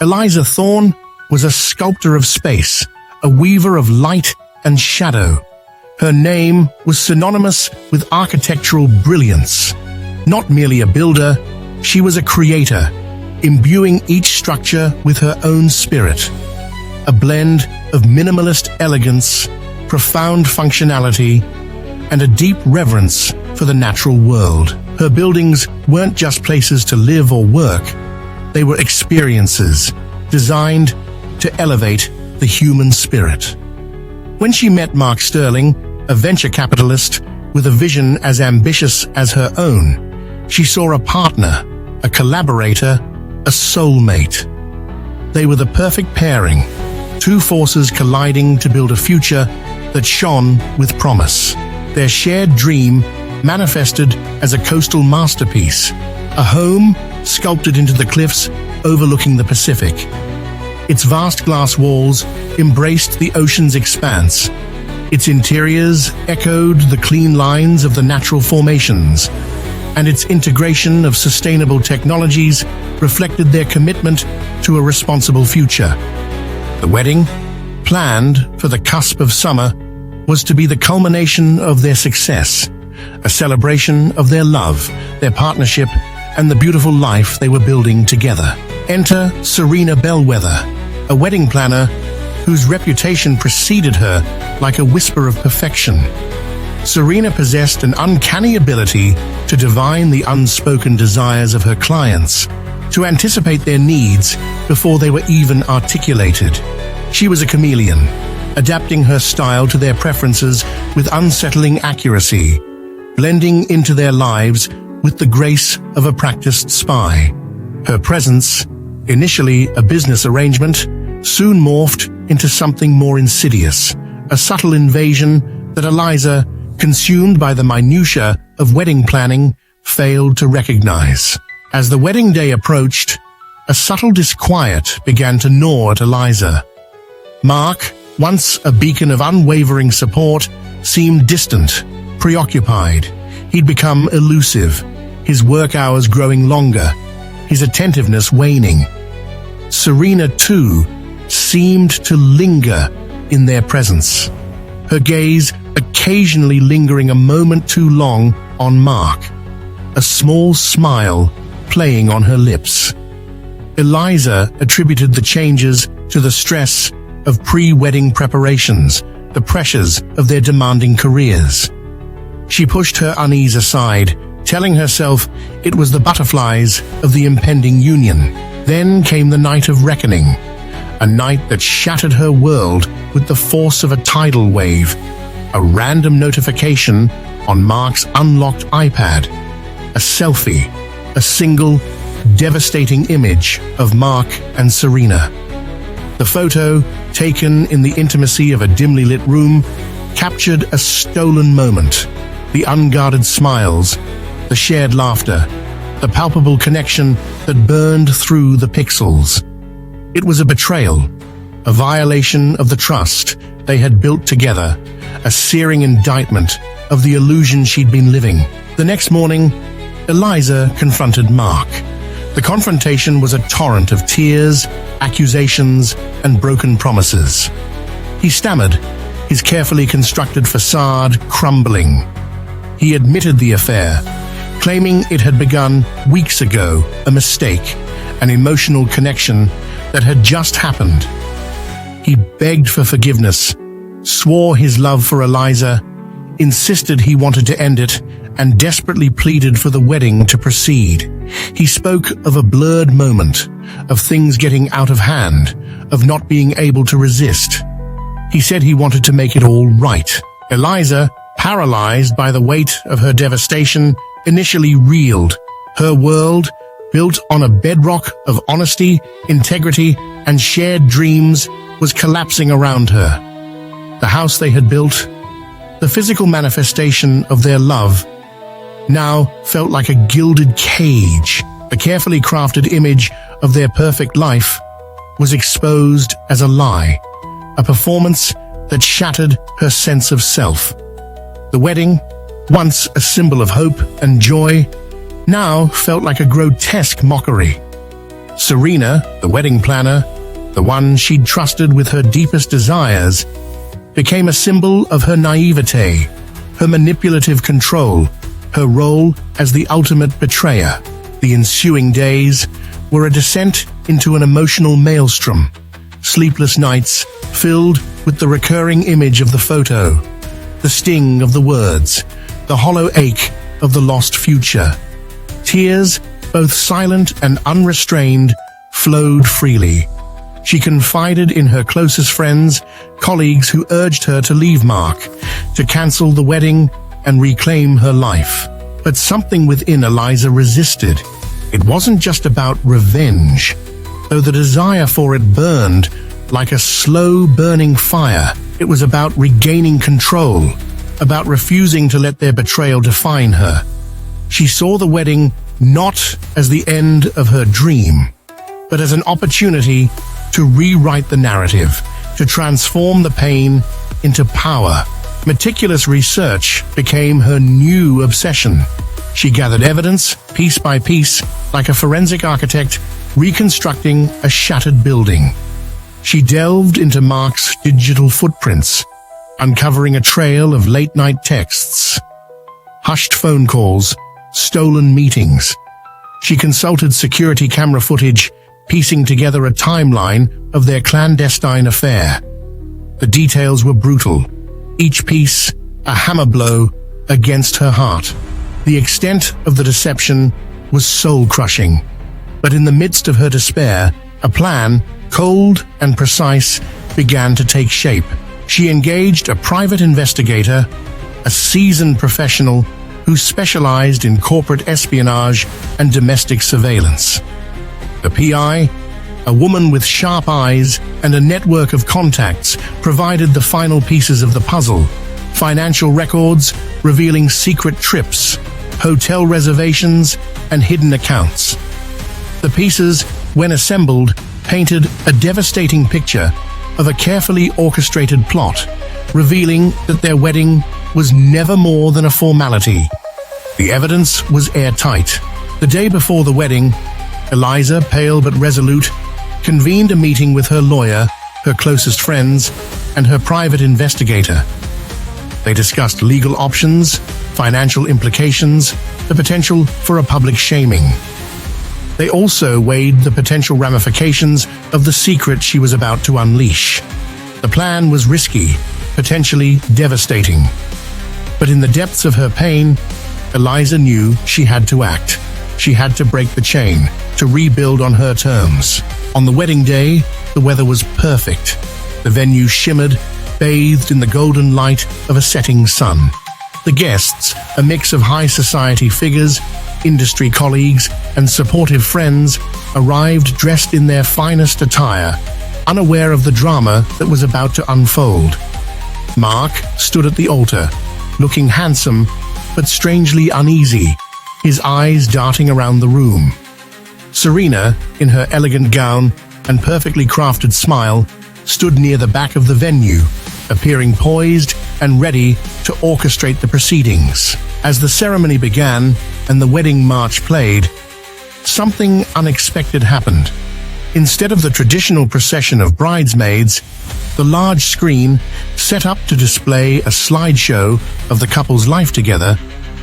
Eliza Thorne was a sculptor of space, a weaver of light and shadow. Her name was synonymous with architectural brilliance. Not merely a builder, she was a creator, imbuing each structure with her own spirit. A blend of minimalist elegance, profound functionality, and a deep reverence for the natural world. Her buildings weren't just places to live or work. They were experiences designed to elevate the human spirit. When she met Mark Sterling, a venture capitalist with a vision as ambitious as her own, she saw a partner, a collaborator, a soulmate. They were the perfect pairing, two forces colliding to build a future that shone with promise. Their shared dream manifested as a coastal masterpiece, a home sculpted into the cliffs overlooking the Pacific. Its vast glass walls embraced the ocean's expanse. Its interiors echoed the clean lines of the natural formations, and its integration of sustainable technologies reflected their commitment to a responsible future. The wedding, planned for the cusp of summer, was to be the culmination of their success, a celebration of their love, their partnership, and the beautiful life they were building together. Enter Serena Bellwether, a wedding planner whose reputation preceded her like a whisper of perfection. Serena possessed an uncanny ability to divine the unspoken desires of her clients, to anticipate their needs before they were even articulated. She was a chameleon, adapting her style to their preferences with unsettling accuracy, blending into their lives with the grace of a practiced spy. Her presence, initially a business arrangement, soon morphed into something more insidious, a subtle invasion that Eliza, consumed by the minutiae of wedding planning, failed to recognize. As the wedding day approached, a subtle disquiet began to gnaw at Eliza. Mark, once a beacon of unwavering support, seemed distant, preoccupied. He'd become elusive, his work hours growing longer, his attentiveness waning. Serena, too, seemed to linger in their presence, her gaze occasionally lingering a moment too long on Mark, a small smile playing on her lips. Eliza attributed the changes to the stress of pre-wedding preparations, the pressures of their demanding careers. She pushed her unease aside, telling herself it was the butterflies of the impending union. Then came the night of reckoning, a night that shattered her world with the force of a tidal wave. A random notification on Mark's unlocked iPad. A selfie, a single, devastating image of Mark and Serena. The photo, taken in the intimacy of a dimly lit room, captured a stolen moment. The unguarded smiles, the shared laughter, the palpable connection that burned through the pixels. It was a betrayal, a violation of the trust they had built together, a searing indictment of the illusion she'd been living. The next morning, Eliza confronted Mark. The confrontation was a torrent of tears, accusations, and broken promises. He stammered, his carefully constructed facade crumbling. He admitted the affair, claiming it had begun weeks ago, a mistake, an emotional connection that had just happened. He begged for forgiveness, swore his love for Eliza, insisted he wanted to end it, and desperately pleaded for the wedding to proceed. He spoke of a blurred moment, of things getting out of hand, of not being able to resist. He said he wanted to make it all right. Eliza, paralyzed by the weight of her devastation, initially reeled. Her world, built on a bedrock of honesty, integrity, and shared dreams, was collapsing around her. The house they had built, the physical manifestation of their love, now felt like a gilded cage. A carefully crafted image of their perfect life was exposed as a lie, a performance that shattered her sense of self. The wedding, once a symbol of hope and joy, now felt like a grotesque mockery. Serena, the wedding planner, the one she'd trusted with her deepest desires, became a symbol of her naivete, her manipulative control, her role as the ultimate betrayer. The ensuing days were a descent into an emotional maelstrom, sleepless nights filled with the recurring image of the photo, the sting of the words, the hollow ache of the lost future. Tears, both silent and unrestrained, flowed freely. She confided in her closest friends, colleagues who urged her to leave Mark, to cancel the wedding and reclaim her life. But something within Eliza resisted. It wasn't just about revenge, though the desire for it burned like a slow-burning fire. It was about regaining control, about refusing to let their betrayal define her. She saw the wedding not as the end of her dream, but as an opportunity to rewrite the narrative, to transform the pain into power. Meticulous research became her new obsession. She gathered evidence, piece by piece, like a forensic architect reconstructing a shattered building. She delved into Mark's digital footprints, uncovering a trail of late-night texts, hushed phone calls, stolen meetings. She consulted security camera footage, piecing together a timeline of their clandestine affair. The details were brutal, each piece a hammer blow against her heart. The extent of the deception was soul-crushing, but in the midst of her despair, a plan, cold and precise, began to take shape. She engaged a private investigator, a seasoned professional who specialized in corporate espionage and domestic surveillance. The PI, a woman with sharp eyes and a network of contacts, provided the final pieces of the puzzle. Financial records revealing secret trips, hotel reservations, and hidden accounts. The pieces, when assembled, painted a devastating picture of a carefully orchestrated plot, revealing that their wedding was never more than a formality. The evidence was airtight. The day before the wedding, Eliza, pale but resolute, convened a meeting with her lawyer, her closest friends, and her private investigator. They discussed legal options, financial implications, the potential for a public shaming. They also weighed the potential ramifications of the secret she was about to unleash. The plan was risky, potentially devastating. But in the depths of her pain, Eliza knew she had to act. She had to break the chain, to rebuild on her terms. On the wedding day, the weather was perfect. The venue shimmered, bathed in the golden light of a setting sun. The guests, a mix of high society figures, industry colleagues, and supportive friends, arrived dressed in their finest attire, unaware of the drama that was about to unfold. Mark stood at the altar, looking handsome but strangely uneasy, his eyes darting around the room. Serena, in her elegant gown and perfectly crafted smile, stood near the back of the venue, appearing poised and ready to orchestrate the proceedings. As the ceremony began and the wedding march played, something unexpected happened. Instead of the traditional procession of bridesmaids, the large screen, set up to display a slideshow of the couple's life together,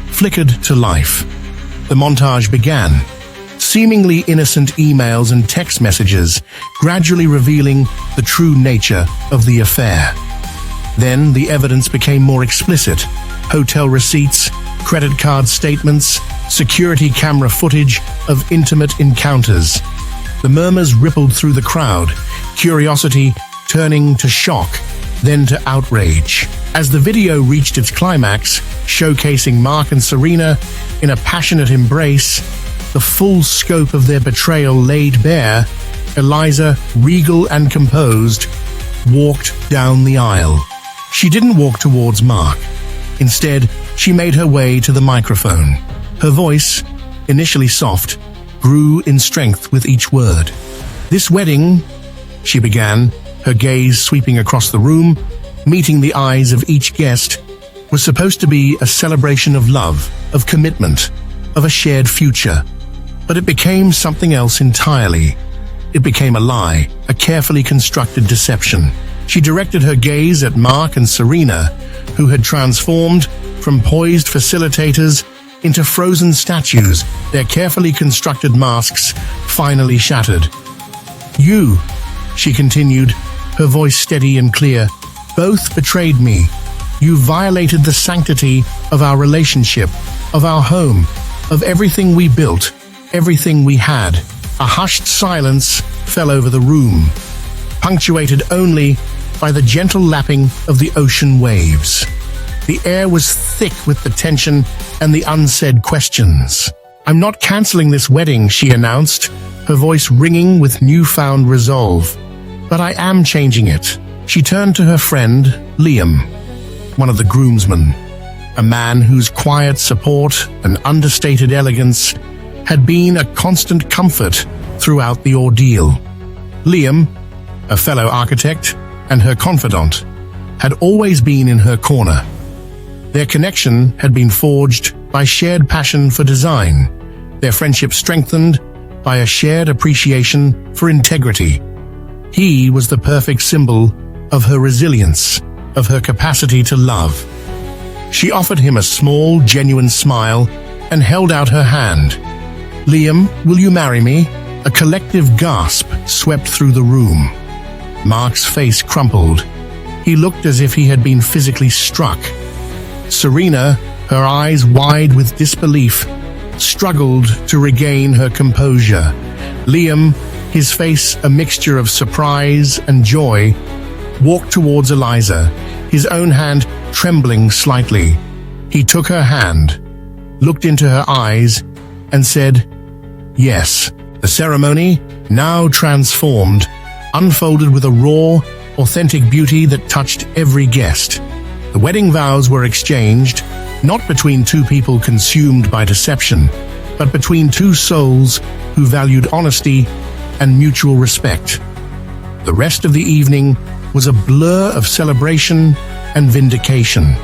flickered to life. The montage began, seemingly innocent emails and text messages, gradually revealing the true nature of the affair. Then the evidence became more explicit. Hotel receipts, credit card statements, security camera footage of intimate encounters. The murmurs rippled through the crowd, curiosity turning to shock, then to outrage. As the video reached its climax, showcasing Mark and Serena in a passionate embrace, the full scope of their betrayal laid bare, Eliza, regal and composed, walked down the aisle. She didn't walk towards Mark. Instead, she made her way to the microphone. Her voice, initially soft, grew in strength with each word. "This wedding," she began, her gaze sweeping across the room, meeting the eyes of each guest, was supposed to be a celebration of love, of commitment, of a shared future. But it became something else entirely. It became a lie, a carefully constructed deception. She directed her gaze at Mark and Serena, who had transformed from poised facilitators into frozen statues, their carefully constructed masks finally shattered. "You," she continued, her voice steady and clear, "both betrayed me. You violated the sanctity of our relationship, of our home, of everything we built, everything we had." A hushed silence fell over the room, punctuated only by the gentle lapping of the ocean waves. The air was thick with the tension and the unsaid questions. "I'm not canceling this wedding," she announced, her voice ringing with newfound resolve. "But I am changing it." She turned to her friend, Liam, one of the groomsmen, a man whose quiet support and understated elegance had been a constant comfort throughout the ordeal. Liam, a fellow architect and her confidant, had always been in her corner. Their connection had been forged by shared passion for design, their friendship strengthened by a shared appreciation for integrity. He was the perfect symbol of her resilience, of her capacity to love. She offered him a small, genuine smile and held out her hand. "Liam, will you marry me?" A collective gasp swept through the room. Mark's face crumpled. He looked as if he had been physically struck. Serena, her eyes wide with disbelief, struggled to regain her composure. Liam, his face a mixture of surprise and joy, walked towards Eliza, his own hand trembling slightly. He took her hand, looked into her eyes, and said, "Yes." The ceremony, now transformed, unfolded with a raw, authentic beauty that touched every guest. The wedding vows were exchanged, not between two people consumed by deception, but between two souls who valued honesty and mutual respect. The rest of the evening was a blur of celebration and vindication.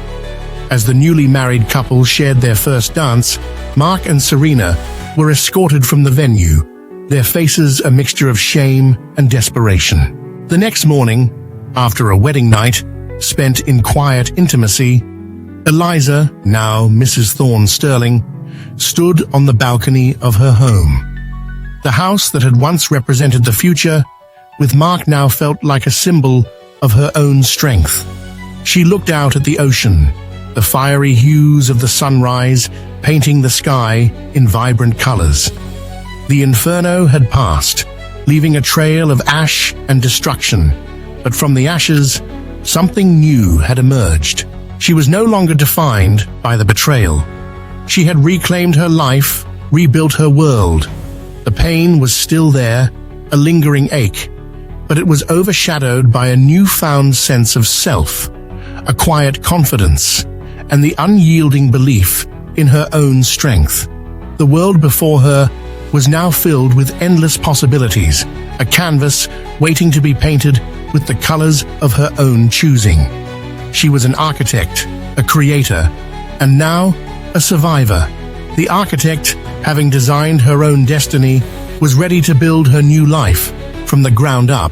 As the newly married couple shared their first dance, Mark and Serena were escorted from the venue, their faces a mixture of shame and desperation. The next morning, after a wedding night spent in quiet intimacy, Eliza, now Mrs. Thorne Sterling, stood on the balcony of her home. The house that had once represented the future, with Mark now felt like a symbol of her own strength. She looked out at the ocean, the fiery hues of the sunrise painting the sky in vibrant colors. The inferno had passed, leaving a trail of ash and destruction, but from the ashes, something new had emerged. She was no longer defined by the betrayal. She had reclaimed her life, rebuilt her world. The pain was still there, a lingering ache, but it was overshadowed by a newfound sense of self, a quiet confidence, and the unyielding belief in her own strength. The world before her was now filled with endless possibilities, a canvas waiting to be painted with the colors of her own choosing. She was an architect, a creator, and now a survivor. The architect, having designed her own destiny, was ready to build her new life from the ground up.